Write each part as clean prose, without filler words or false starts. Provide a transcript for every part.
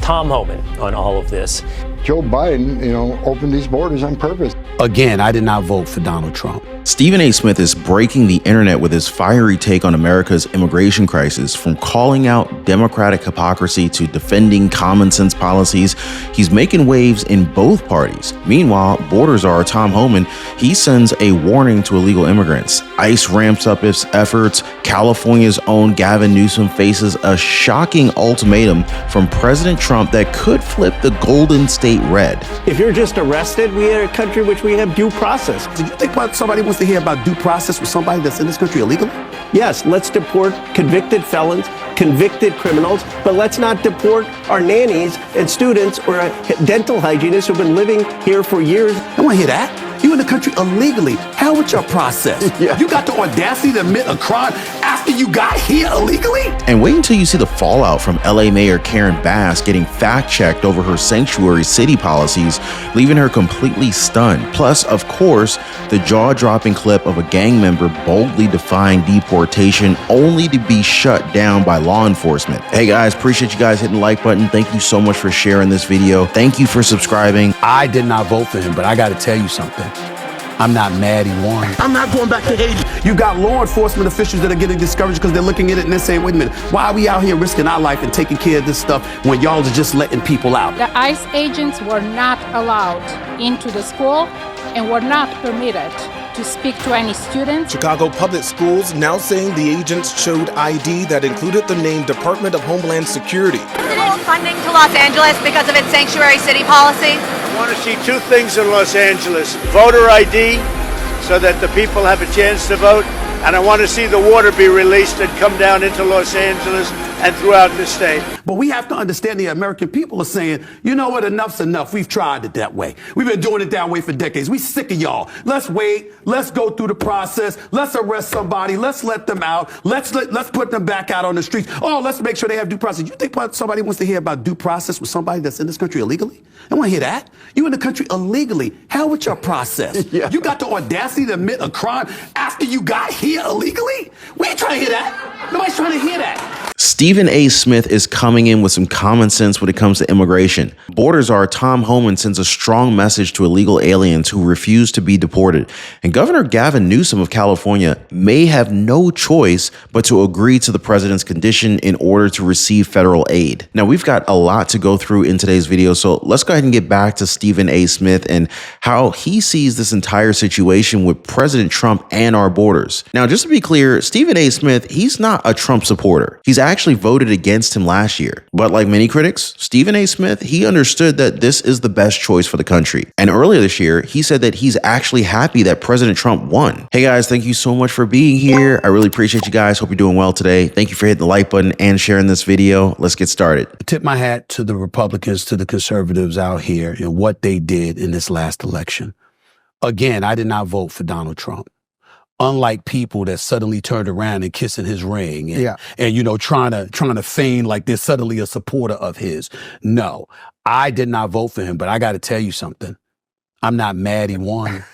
Tom Homan on all of this. Joe Biden, opened these borders on purpose. Again, I did not vote for Donald Trump. Stephen A. Smith is breaking the internet with his fiery take on America's immigration crisis, from calling out Democratic hypocrisy to defending common sense policies. He's making waves in both parties. Meanwhile, border czar Tom Homan, he sends a warning to illegal immigrants. ICE ramps up its efforts. California's own Gavin Newsom faces a shocking ultimatum from President Trump that could flip the Golden State red. If you're just arrested, we are a country which we have due process. Do you think somebody wants to hear about due process with somebody that's in this country illegally? Yes, let's deport convicted felons, convicted criminals, but let's not deport our nannies and students or dental hygienists who've been living here for years. I want to hear that. You in the country illegally. Hell with your process. Yeah. You got the audacity to admit a crime after you got here illegally? And wait until you see the fallout from LA Mayor Karen Bass getting fact-checked over her sanctuary city policies, leaving her completely stunned. Plus, of course, the jaw-dropping clip of a gang member boldly defying deportation only to be shut down by law enforcement. Hey guys, appreciate you guys hitting the like button. Thank you so much for sharing this video. Thank you for subscribing. I did not vote for him, but I got to tell you something. I'm not mad he won. I'm not going back to Haiti. You got law enforcement officials that are getting discouraged because they're looking at it and they're saying, wait a minute, why are we out here risking our life and taking care of this stuff when y'all are just letting people out? The ICE agents were not allowed into the school and were not permitted to speak to any students. Chicago Public Schools now saying the agents showed ID that included the name Department of Homeland Security. Funding to Los Angeles because of its sanctuary city policy. I want to see two things in Los Angeles: voter ID, so that the people have a chance to vote, and I want to see the water be released and come down into Los Angeles and throughout the state. But we have to understand the American people are saying, you know what, enough's enough. We've tried it that way. We've been doing it that way for decades. We sick of y'all. Let's wait. Let's go through the process. Let's arrest somebody. Let's let them out. Let's put them back out on the streets. Oh, let's make sure they have due process. You think somebody wants to hear about due process with somebody that's in this country illegally? I want to hear that. You in the country illegally. Hell with your process. Yeah. You got the audacity to admit a crime after you got here illegally? We ain't trying to hear that. Nobody's trying to hear that. Stephen A. Smith is coming in with some common sense when it comes to immigration. Border czar Tom Homan sends a strong message to illegal aliens who refuse to be deported. And Governor Gavin Newsom of California may have no choice but to agree to the president's condition in order to receive federal aid. Now, we've got a lot to go through in today's video, so let's go ahead and get back to Stephen A. Smith and how he sees this entire situation with President Trump and our borders. Now, just to be clear, Stephen A. Smith, he's not a Trump supporter. He's actually voted against him last year. But like many critics, Stephen A. Smith, he understood that this is the best choice for the country. And earlier this year, he said that he's actually happy that President Trump won. Hey guys, thank you so much for being here. I really appreciate you guys. Hope you're doing well today. Thank you for hitting the like button and sharing this video. Let's get started. Tip my hat to the Republicans, to the conservatives out here and what they did in this last election. Again, I did not vote for Donald Trump. Unlike people that suddenly turned around and kissing his ring and trying to feign like they're suddenly a supporter of his. No, I did not vote for him, but I got to tell you something. I'm not mad he won.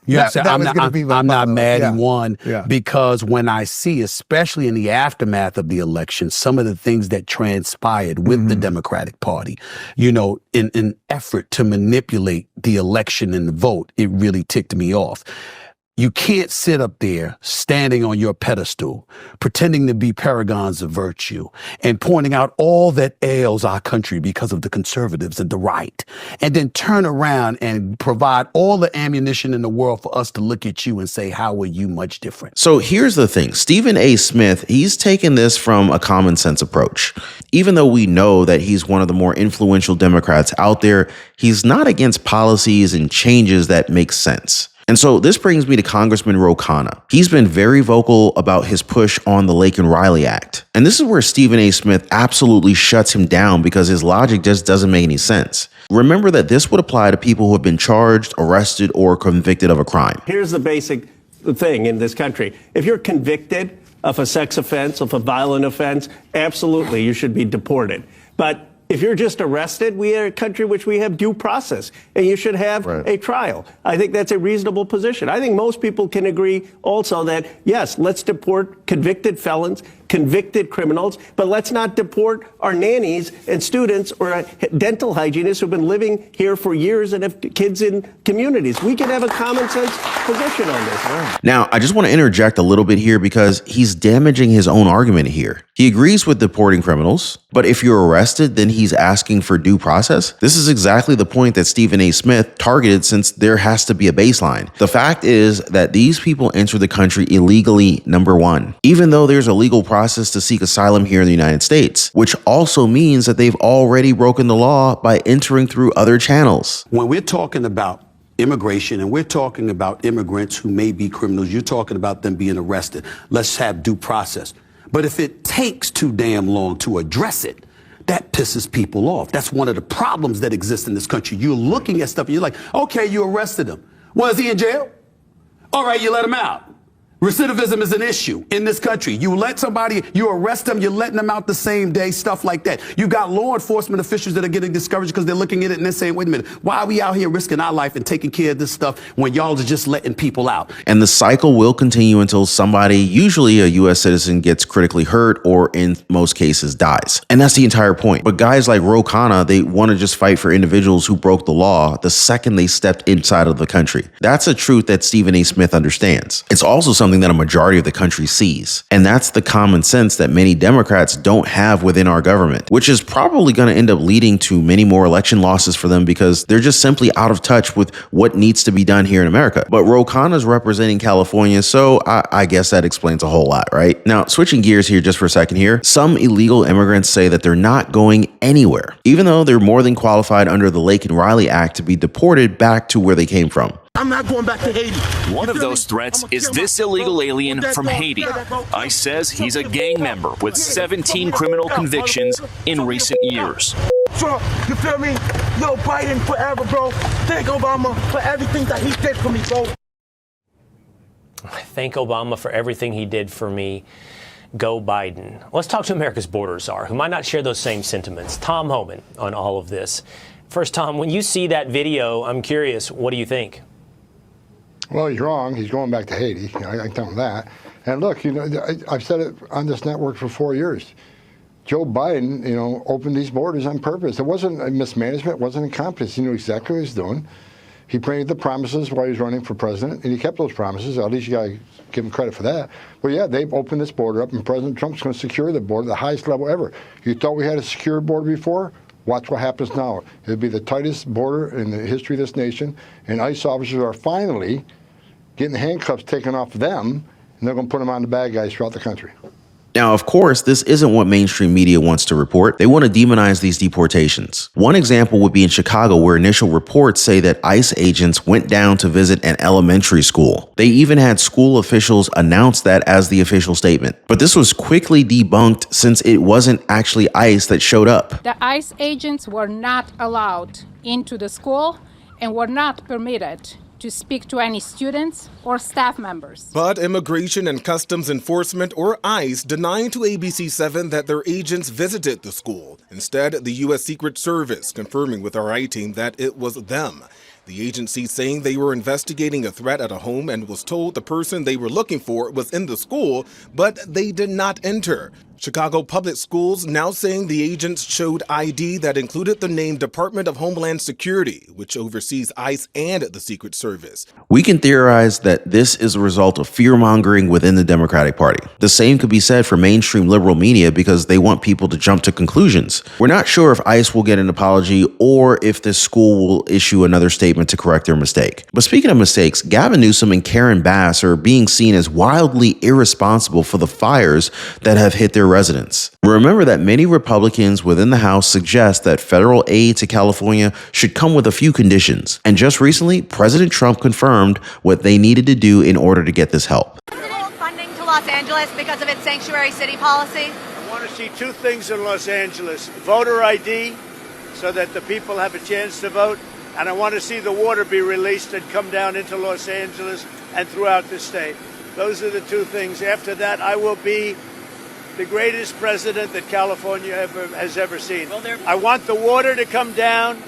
You know what I'm saying? I'm not mad he won because when I see, especially in the aftermath of the election, some of the things that transpired with the Democratic Party, in an effort to manipulate the election and the vote, it really ticked me off. You can't sit up there standing on your pedestal, pretending to be paragons of virtue and pointing out all that ails our country because of the conservatives and the right, and then turn around and provide all the ammunition in the world for us to look at you and say, how are you much different? So here's the thing. Stephen A. Smith, he's taken this from a common sense approach. Even though we know that he's one of the more influential Democrats out there, he's not against policies and changes that make sense. And so this brings me to Congressman Ro Khanna. He's been very vocal about his push on the Laken Riley Act. And this is where Stephen A. Smith absolutely shuts him down because his logic just doesn't make any sense. Remember that this would apply to people who have been charged, arrested, or convicted of a crime. Here's the basic thing in this country. If you're convicted of a sex offense, of a violent offense, absolutely you should be deported. But if you're just arrested, we are a country which we have due process, and you should have a trial. I think that's a reasonable position. I think most people can agree also that, yes, let's deport convicted felons, convicted criminals, but let's not deport our nannies and students or dental hygienists who've been living here for years and have kids in communities. We can have a common sense position on this. Now, I just want to interject a little bit here because he's damaging his own argument here. He agrees with deporting criminals, but if you're arrested, then he's asking for due process. This is exactly the point that Stephen A. Smith targeted, since there has to be a baseline. The fact is that these people enter the country illegally, number one, even though there's a legal process to seek asylum here in the United States, which also means that they've already broken the law by entering through other channels. When we're talking about immigration and we're talking about immigrants who may be criminals, you're talking about them being arrested. Let's have due process. But if it takes too damn long to address it, that pisses people off. That's one of the problems that exist in this country. You're looking at stuff and you're like, okay, you arrested him. Was he in jail? All right, you let him out. Recidivism is an issue in this country. You let somebody, you arrest them, you're letting them out the same day, stuff like that. You got law enforcement officials that are getting discouraged because they're looking at it and they're saying, wait a minute, why are we out here risking our life and taking care of this stuff when y'all are just letting people out? And the cycle will continue until somebody, usually a U.S. citizen, gets critically hurt or in most cases dies. And that's the entire point. But guys like Ro Khanna, they want to just fight for individuals who broke the law the second they stepped inside of the country. That's a truth that Stephen A. Smith understands. It's also something that a majority of the country sees. And that's the common sense that many Democrats don't have within our government, which is probably going to end up leading to many more election losses for them because they're just simply out of touch with what needs to be done here in America. But Ro Khanna's representing California, so I guess that explains a whole lot, right? Now, switching gears here just for a second here, some illegal immigrants say that they're not going anywhere, even though they're more than qualified under the Lake and Riley Act to be deported back to where they came from. I'm not going back to Haiti. One of those threats is this illegal alien from Haiti. ICE says he's a gang member with 17 criminal convictions in recent years. Trump, you feel me? Yo, Biden forever, bro. Thank Obama for everything that he did for me, bro. Thank Obama for everything he did for me. Go Biden. Let's talk to America's border czar, who might not share those same sentiments. Tom Homan on all of this. First, Tom, when you see that video, I'm curious, what do you think? Well, he's wrong. He's going back to Haiti. I can tell him that. And look, I've said it on this network for 4 years. Joe Biden, opened these borders on purpose. It wasn't a mismanagement. It wasn't incompetence. He knew exactly what he was doing. He made the promises while he was running for president, and he kept those promises. At least you got to give him credit for that. But yeah, they've opened this border up, and President Trump's going to secure the border at the highest level ever. You thought we had a secure border before? Watch what happens now. It'll be the tightest border in the history of this nation, and ICE officers are finally getting the handcuffs taken off them, and they're going to put them on the bad guys throughout the country. Now, of course, this isn't what mainstream media wants to report. They want to demonize these deportations. One example would be in Chicago, where initial reports say that ICE agents went down to visit an elementary school. They even had school officials announce that as the official statement. But this was quickly debunked since it wasn't actually ICE that showed up. The ICE agents were not allowed into the school and were not permitted to speak to any students or staff members. But Immigration and Customs Enforcement, or ICE, denied to ABC7 that their agents visited the school. Instead, the U.S. Secret Service confirming with our I-team that it was them. The agency saying they were investigating a threat at a home and was told the person they were looking for was in the school, but they did not enter. Chicago Public Schools now saying the agents showed ID that included the name Department of Homeland Security, which oversees ICE and the Secret Service. We can theorize that this is a result of fear-mongering within the Democratic Party. The same could be said for mainstream liberal media because they want people to jump to conclusions. We're not sure if ICE will get an apology or if this school will issue another statement to correct their mistake. But speaking of mistakes, Gavin Newsom and Karen Bass are being seen as wildly irresponsible for the fires that have hit their residents. Remember that many Republicans within the House suggest that federal aid to California should come with a few conditions. And just recently, President Trump confirmed what they needed to do in order to get this help. Funding to Los Angeles because of its sanctuary city policy. I want to see two things in Los Angeles: voter ID, so that the people have a chance to vote, and I want to see the water be released and come down into Los Angeles and throughout the state. Those are the two things. After that, I will be the greatest president that California has ever seen. I want the water to come down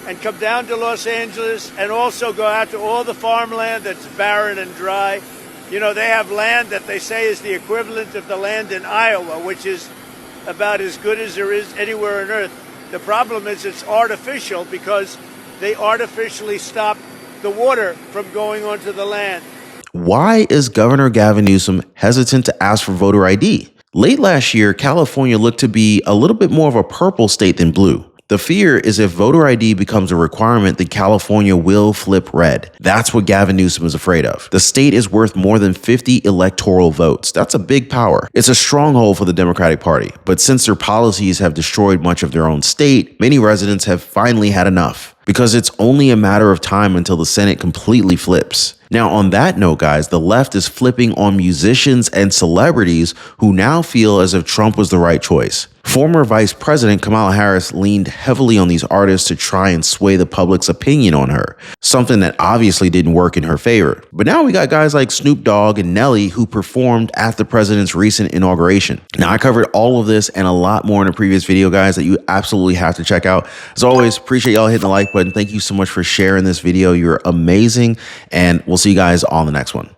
and come down to Los Angeles and also go out to all the farmland that's barren and dry You know, they have land that they say is the equivalent of the land in Iowa, which is about as good as there is anywhere on earth. The problem is it's artificial because they artificially stop the water from going onto the land. Why is Governor Gavin Newsom hesitant to ask for voter ID? Late last year, California looked to be a little bit more of a purple state than blue. The fear is if voter ID becomes a requirement, then California will flip red. That's what Gavin Newsom is afraid of. The state is worth more than 50 electoral votes. That's a big power. It's a stronghold for the Democratic Party. But since their policies have destroyed much of their own state, many residents have finally had enough. Because it's only a matter of time until the Senate completely flips. Now, on that note, guys, the left is flipping on musicians and celebrities who now feel as if Trump was the right choice. Former Vice President Kamala Harris leaned heavily on these artists to try and sway the public's opinion on her, something that obviously didn't work in her favor. But now we got guys like Snoop Dogg and Nelly who performed at the president's recent inauguration. Now, I covered all of this and a lot more in a previous video, guys, that you absolutely have to check out. As always, appreciate y'all hitting the like button. Thank you so much for sharing this video. You're amazing, and we'll see you guys on the next one.